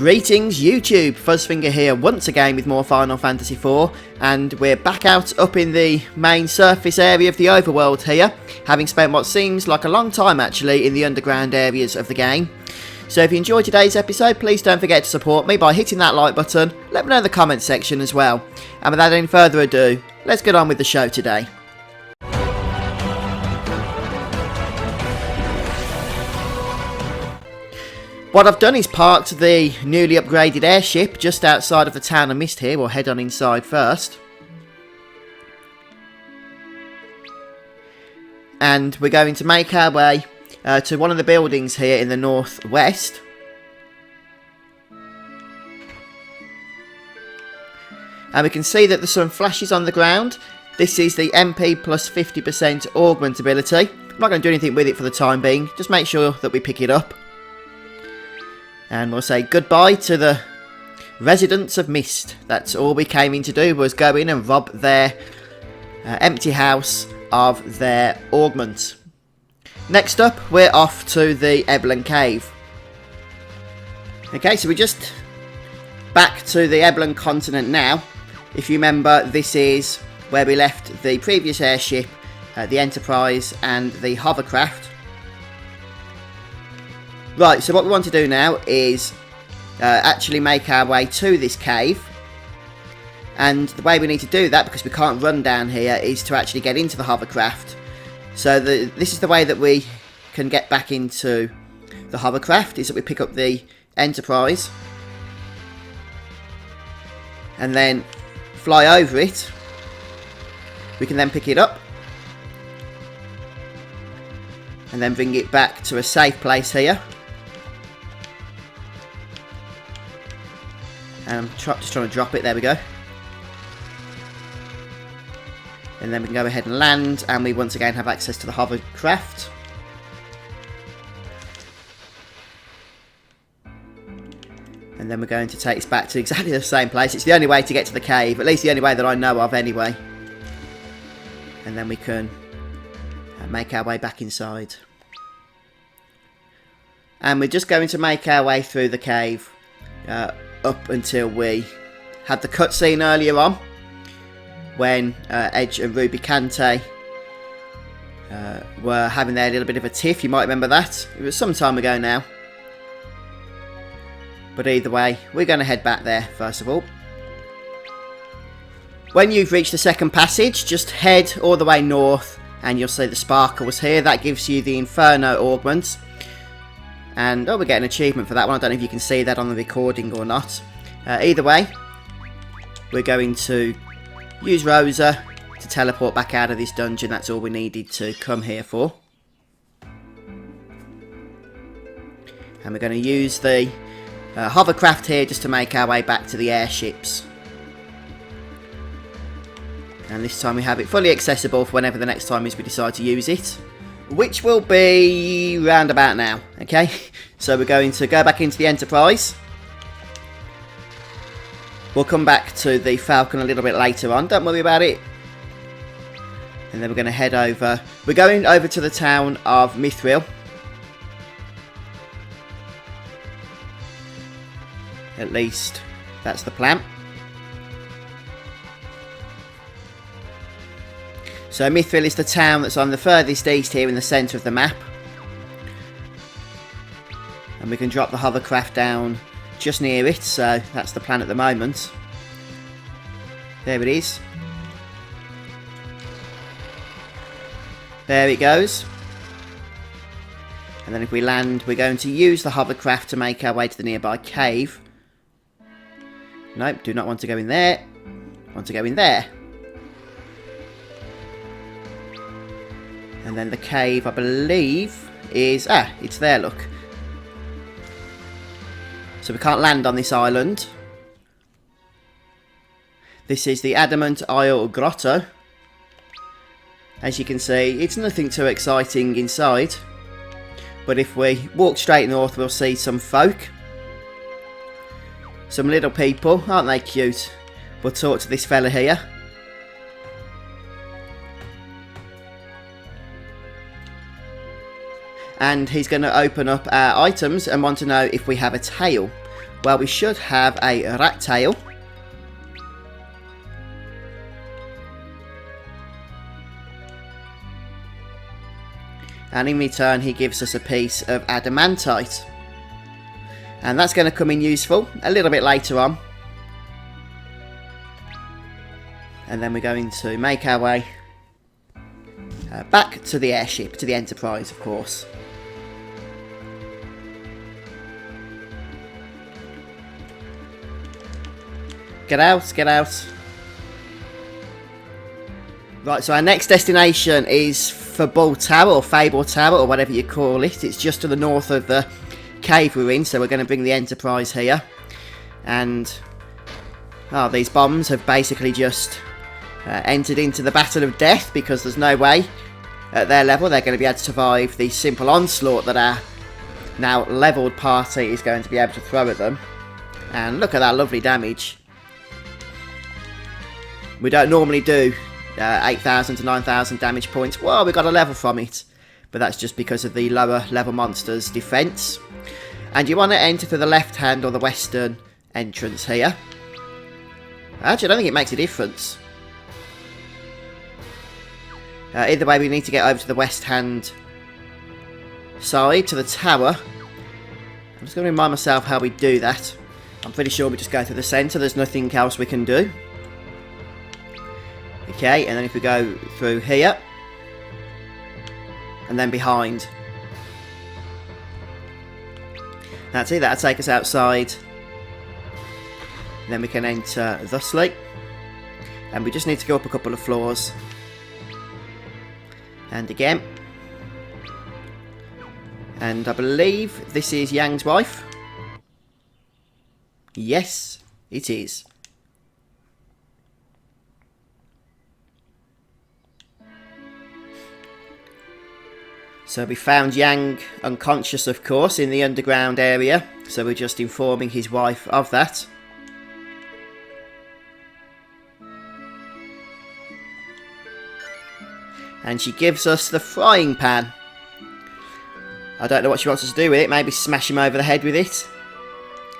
Greetings YouTube, Fuzzfinger here once again with more Final Fantasy IV, and we're back out up in the main surface area of the overworld here, having spent what seems like a long time actually in the underground areas of the game. So if you enjoyed today's episode, please don't forget to support me by hitting that like button, let me know in the comments section as well. And without any further ado, let's get on with the show today. What I've done is parked the newly upgraded airship just outside of the town of Mist here. We'll head on inside first. And we're going to make our way to one of the buildings here in the northwest. And we can see that there's some flashes on the ground. This is the MP plus 50% augment ability. I'm not going to do anything with it for the time being. Just make sure that we pick it up. And we'll say goodbye to the residents of Mist. That's all we came in to do, was go in and rob their empty house of their augment. Next up, we're off to the Eblin Cave. Okay, so we're just back to the Eblin continent now. If you remember, this is where we left the previous airship, the Enterprise and the hovercraft. Right, so what we want to do now is actually make our way to this cave. And the way we need to do that, because we can't run down here, is to actually get into the hovercraft. So this is the way that we can get back into the hovercraft, is that we pick up the Enterprise. And then fly over it. We can then pick it up. And then bring it back to a safe place here. And I'm just trying to drop it, there we go. And then we can go ahead and land, and we once again have access to the hovercraft. And then we're going to take us back to exactly the same place. It's the only way to get to the cave, at least the only way that I know of anyway. And then we can make our way back inside. And we're just going to make our way through the cave up until we had the cutscene earlier on, when Edge and Ruby Kante were having their little bit of a tiff. You might remember that. It was some time ago now. But either way, we're going to head back there first of all. When you've reached the second passage, just head all the way north and you'll see the sparkles here. That gives you the Inferno augment. And oh, we're getting an achievement for that one. I don't know if you can see that on the recording or not. Either way, we're going to use Rosa to teleport back out of this dungeon. That's all we needed to come here for. And we're going to use the hovercraft here just to make our way back to the airships. And this time we have it fully accessible for whenever the next time is we decide to use it. Which will be round about now, okay? So we're going to go back into the Enterprise. We'll come back to the Falcon a little bit later on, don't worry about it. And then we're going to head over. We're going over to the town of Mithril. At least, that's the plan. So Mithril is the town that's on the furthest east here in the centre of the map. And we can drop the hovercraft down just near it, so that's the plan at the moment. There it is. There it goes. And then if we land, we're going to use the hovercraft to make our way to the nearby cave. Nope, do not want to go in there. Want to go in there. And then the cave, I believe, is... Ah, it's there, look. So we can't land on this island. This is the Adamantite grotto. As you can see, it's nothing too exciting inside. But if we walk straight north, we'll see some folk. Some little people, aren't they cute? We'll talk to this fella here. And he's going to open up our items and want to know if we have a tail. Well, we should have a rat tail. And in return, he gives us a piece of Adamantite. And that's going to come in useful a little bit later on. And then we're going to make our way back to the airship, to the Enterprise, of course. Get out, get out. Right, so our next destination is Fable Tower, or Fable Tower, or whatever you call it. It's just to the north of the cave we're in, so we're going to bring the Enterprise here. And these bombs have basically just entered into the battle of death, because there's no way at their level they're going to be able to survive the simple onslaught that our now levelled party is going to be able to throw at them. And look at that lovely damage. We don't normally do 8,000 to 9,000 damage points. Well, we got a level from it, but that's just because of the lower level monsters' defense. And you want to enter through the left hand or the western entrance here. Actually, I don't think it makes a difference. Either way, we need to get over to the west hand side, to the tower. I'm just going to remind myself how we do that. I'm pretty sure we just go through the centre, there's nothing else we can do. Okay, and then if we go through here, and then behind. That's it, that'll take us outside. Then we can enter thusly. And we just need to go up a couple of floors. And again. And I believe this is Yang's wife. Yes, it is. So we found Yang unconscious, of course, in the underground area. So we're just informing his wife of that. And she gives us the frying pan. I don't know what she wants us to do with it. Maybe smash him over the head with it.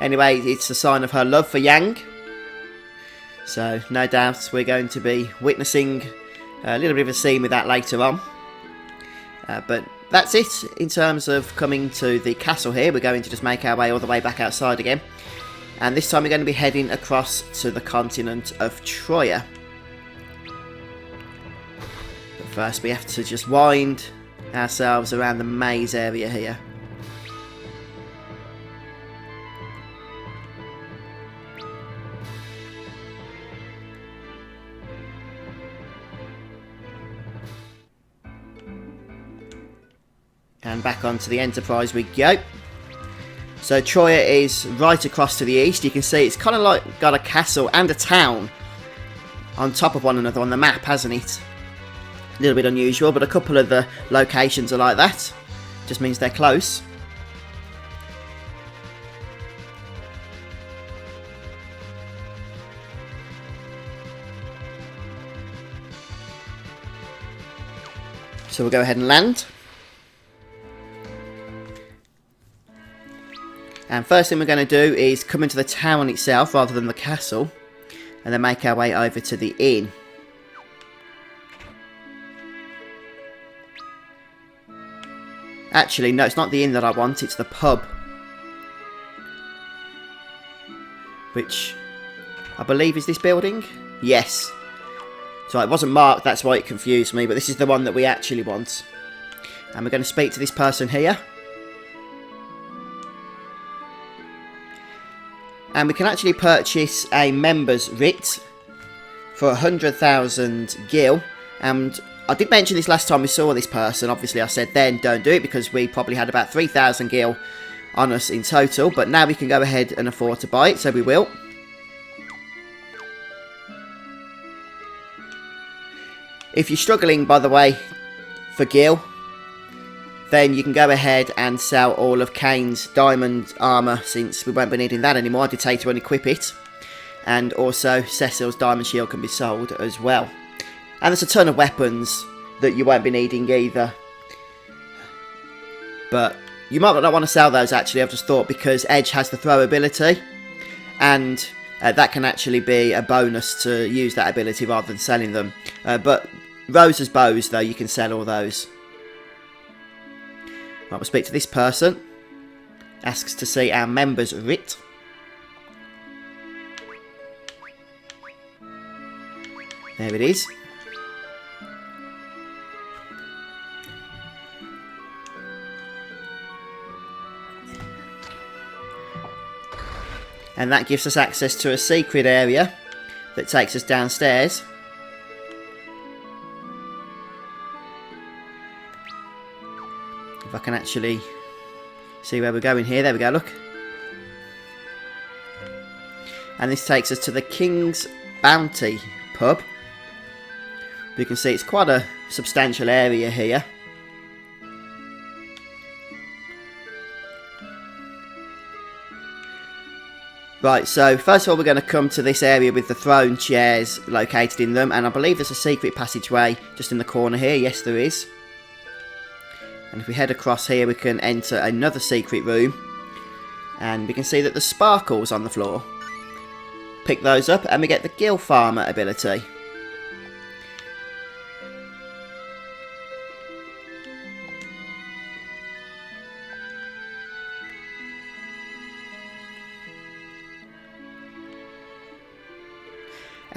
Anyway, it's a sign of her love for Yang. So no doubt we're going to be witnessing a little bit of a scene with that later on. But that's it in terms of coming to the castle here. We're going to just make our way all the way back outside again. And this time we're going to be heading across to the continent of Troia. But first we have to just wind ourselves around the maze area here. And back onto the Enterprise we go. So Troia is right across to the east. You can see it's kind of like got a castle and a town on top of one another on the map, hasn't it? A little bit unusual, but a couple of the locations are like that. Just means they're close. So we'll go ahead and land. And first thing we're going to do is come into the town itself rather than the castle. And then make our way over to the inn. Actually, no, it's not the inn that I want, it's the pub. Which I believe is this building? Yes. So it wasn't marked, that's why it confused me, but this is the one that we actually want. And we're going to speak to this person here. And we can actually purchase a member's writ for 100,000 gil. And I did mention this last time we saw this person. Obviously I said then don't do it because we probably had about 3,000 gil on us in total. But now we can go ahead and afford to buy it, so we will. If you're struggling, by the way, for gil, then you can go ahead and sell all of Kane's diamond armour, since we won't be needing that anymore. I did say to unequip it. And also Cecil's diamond shield can be sold as well. And there's a ton of weapons that you won't be needing either. But You might not want to sell those actually, I've just thought, because Edge has the throw ability, and that can actually be a bonus to use that ability rather than selling them. But Rosa's bows, though, you can sell all those. Right, we'll speak to this person. Asks to see our members writ. There it is. And that gives us access to a secret area that takes us downstairs. If I can actually see where we're going here. There we go, look. And this takes us to the King's Bounty pub. You can see it's quite a substantial area here. Right, so first of all we're going to come to this area with the throne chairs located in them, and I believe there's a secret passageway just in the corner here. Yes, there is. And if we head across here we can enter another secret room, and we can see that there's sparkles on the floor. Pick those up and we get the Gill Farmer ability.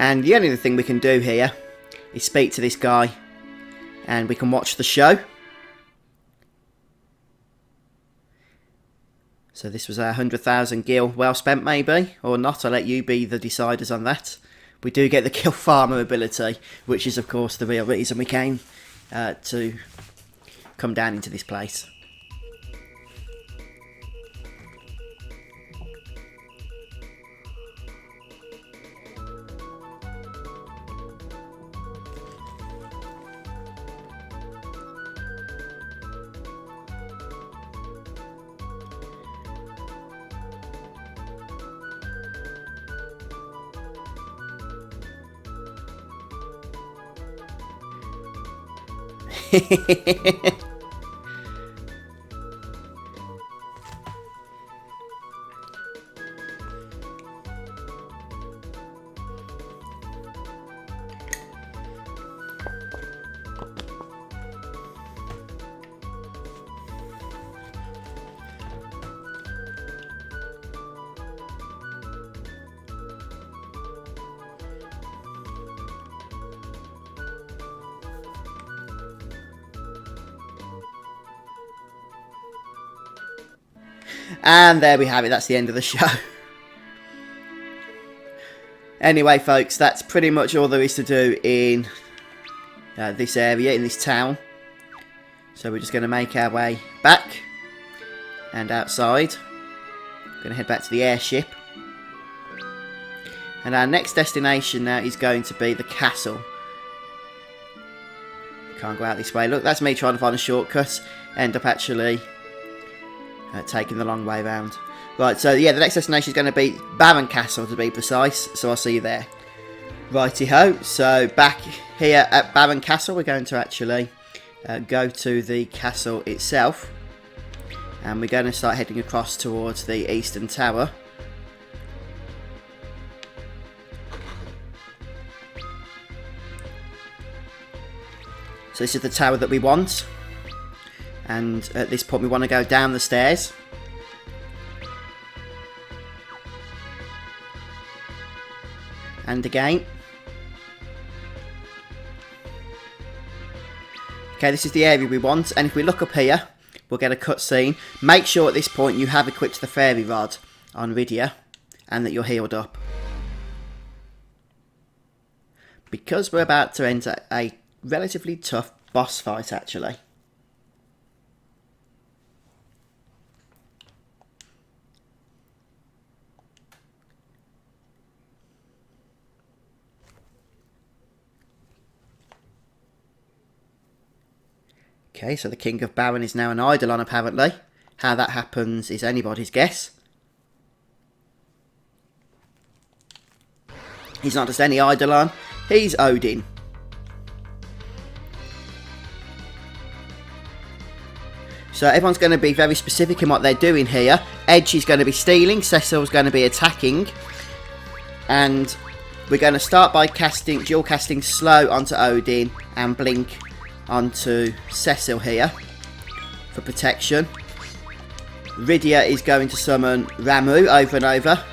And the only other thing we can do here is speak to this guy and we can watch the show. So this was our 100,000 gil well spent maybe, or not. I'll let you be the deciders on that. We do get the Gill Farmer ability, which is of course the real reason we came to come down into this place. And there we have it, that's the end of the show. Anyway folks, that's pretty much all there is to do in this area, in this town. So we're just going to make our way back and outside. We're going to head back to the airship. And our next destination now is going to be the castle. Can't go out this way. Look, that's me trying to find a shortcut. End up actually taking the long way round. Right, so yeah, the next destination is going to be Baron Castle to be precise, so I'll see you there. Righty-ho, so back here at Baron Castle, we're going to actually go to the castle itself, and we're going to start heading across towards the Eastern Tower. So this is the tower that we want. And at this point we want to go down the stairs. And again. Okay, this is the area we want. And if we look up here, we'll get a cutscene. Make sure at this point you have equipped the fairy rod on Rydia. And that you're healed up. Because we're about to enter a relatively tough boss fight actually. Okay, so the King of Baron is now an Eidolon apparently. How that happens is anybody's guess. He's not just any Eidolon, he's Odin. So everyone's going to be very specific in what they're doing here. Edge is going to be stealing, Cecil's going to be attacking. And we're going to start by dual casting slow onto Odin and blink onto Cecil here for protection. Rydia is going to summon Ramu over and over.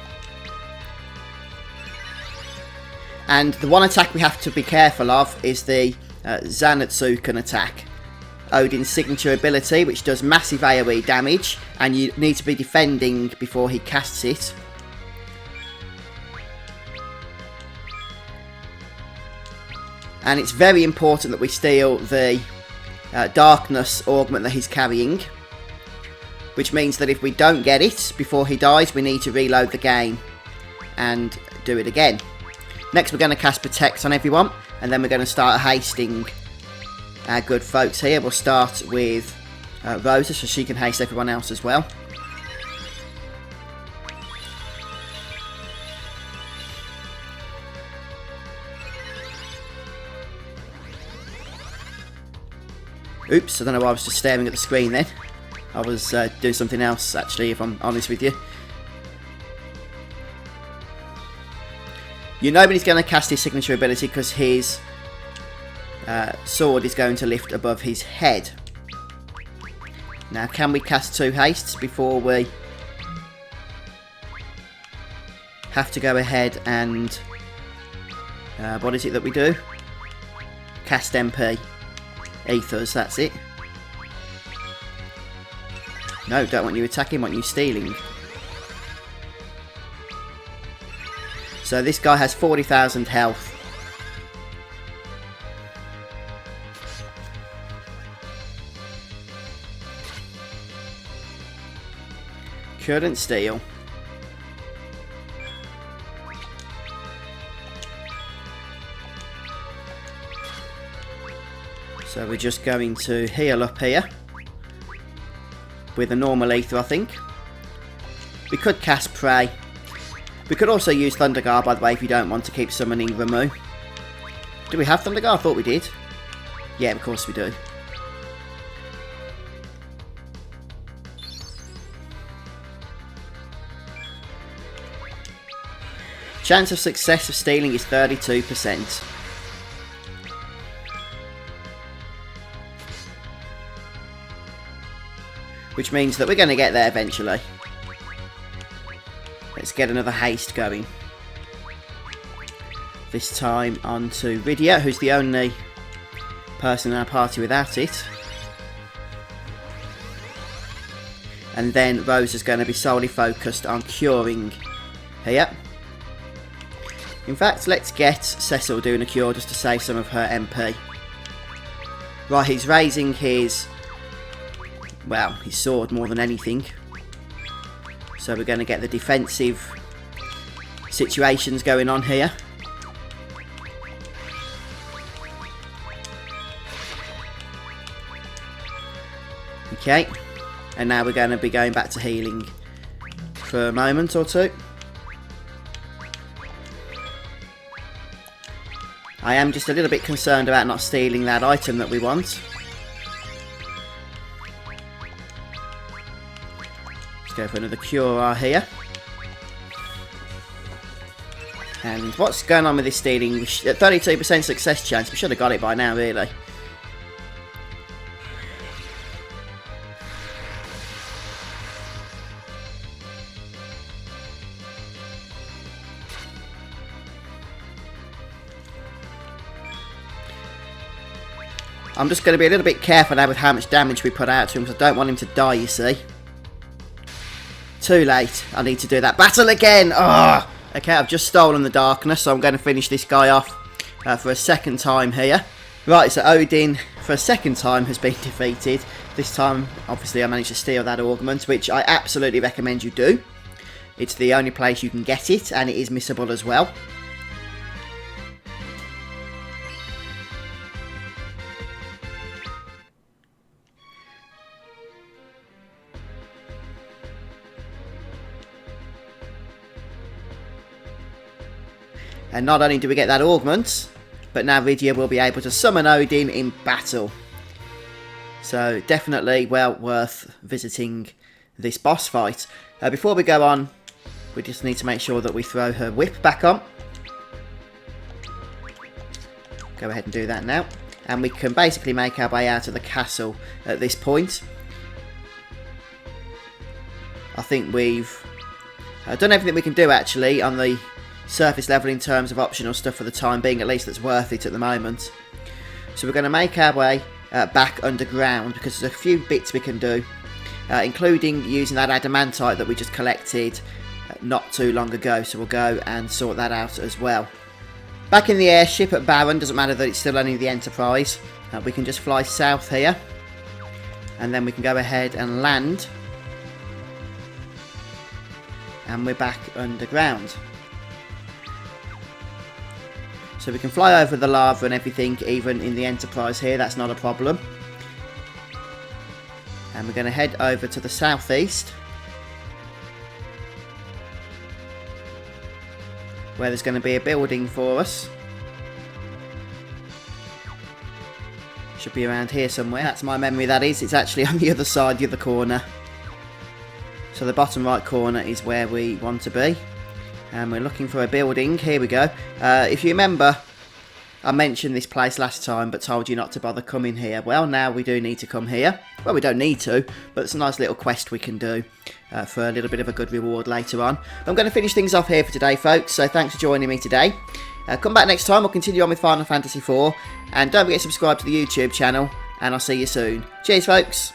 And the one attack we have to be careful of is the Zanatsuken attack. Odin's signature ability, which does massive AoE damage, and you need to be defending before he casts it. And it's very important that we steal the darkness augment that he's carrying, which means that if we don't get it before he dies, we need to reload the game and do it again. Next we're going to cast Protect on everyone, and then we're going to start hasting our good folks here. We'll start with Rosa, so she can haste everyone else as well. Oops, I don't know why I was just staring at the screen then. I was doing something else actually, if I'm honest with you. You know when he's going to cast his signature ability because his sword is going to lift above his head. Now, can we cast 2 hastes before we have to go ahead and what is it that we do? Cast MP. Thurs, that's it. No, don't want you attacking, want you stealing. So this guy has 40,000 health. Couldn't steal. So we're just going to heal up here with a normal ether, I think. We could cast Prey. We could also use Thunderguard, by the way, if you don't want to keep summoning Ramu. Do we have Thunderguard? I thought we did. Yeah, of course we do. Chance of success of stealing is 32%. Which means that we're going to get there eventually. Let's get another haste going. This time onto Rydia, who's the only person in our party without it. And then Rose is going to be solely focused on curing here. In fact, let's get Cecil doing a cure just to save some of her MP. Right, he's raising his... well, his sword more than anything. So we're going to get the defensive situations going on here. Okay, and now we're going to be going back to healing for a moment or two. I am just a little bit concerned about not stealing that item that we want. Go for another cure here. And what's going on with this stealing? 32% success chance. We should have got it by now, really. I'm just going to be a little bit careful now with how much damage we put out to him, because I don't want him to die, you see. Too late. I need to do that battle again. Oh! Okay, I've just stolen the darkness, so I'm going to finish this guy off for a second time here. Right, so Odin, for a second time, has been defeated. This time, obviously, I managed to steal that augment, which I absolutely recommend you do. It's the only place you can get it, and it is missable as well. And not only do we get that augment, but now Rydia will be able to summon Odin in battle. So definitely well worth visiting this boss fight. Before we go on, we just need to make sure that we throw her whip back on. Go ahead and do that now. And we can basically make our way out of the castle at this point. I think we've done everything we can do actually on the surface level in terms of optional stuff for the time being, at least that's worth it at the moment. So we're going to make our way back underground because there's a few bits we can do, including using that Adamantite that we just collected not too long ago, so we'll go and sort that out as well. Back in the airship at Baron, doesn't matter that it's still only the Enterprise, we can just fly south here and then we can go ahead and land, and we're back underground. So we can fly over the lava and everything, even in the Enterprise here, that's not a problem. And we're going to head over to the southeast, where there's going to be a building for us. Should be around here somewhere. That's my memory, that is. It's actually on the other side, the other corner. So the bottom right corner is where we want to be. And we're looking for a building. Here we go. If you remember, I mentioned this place last time but told you not to bother coming here. Well, now we do need to come here. Well, we don't need to, but it's a nice little quest we can do for a little bit of a good reward later on. I'm going to finish things off here for today, folks, so thanks for joining me today. Come back next time, we'll continue on with Final Fantasy IV, and don't forget to subscribe to the YouTube channel, and I'll see you soon. Cheers, folks!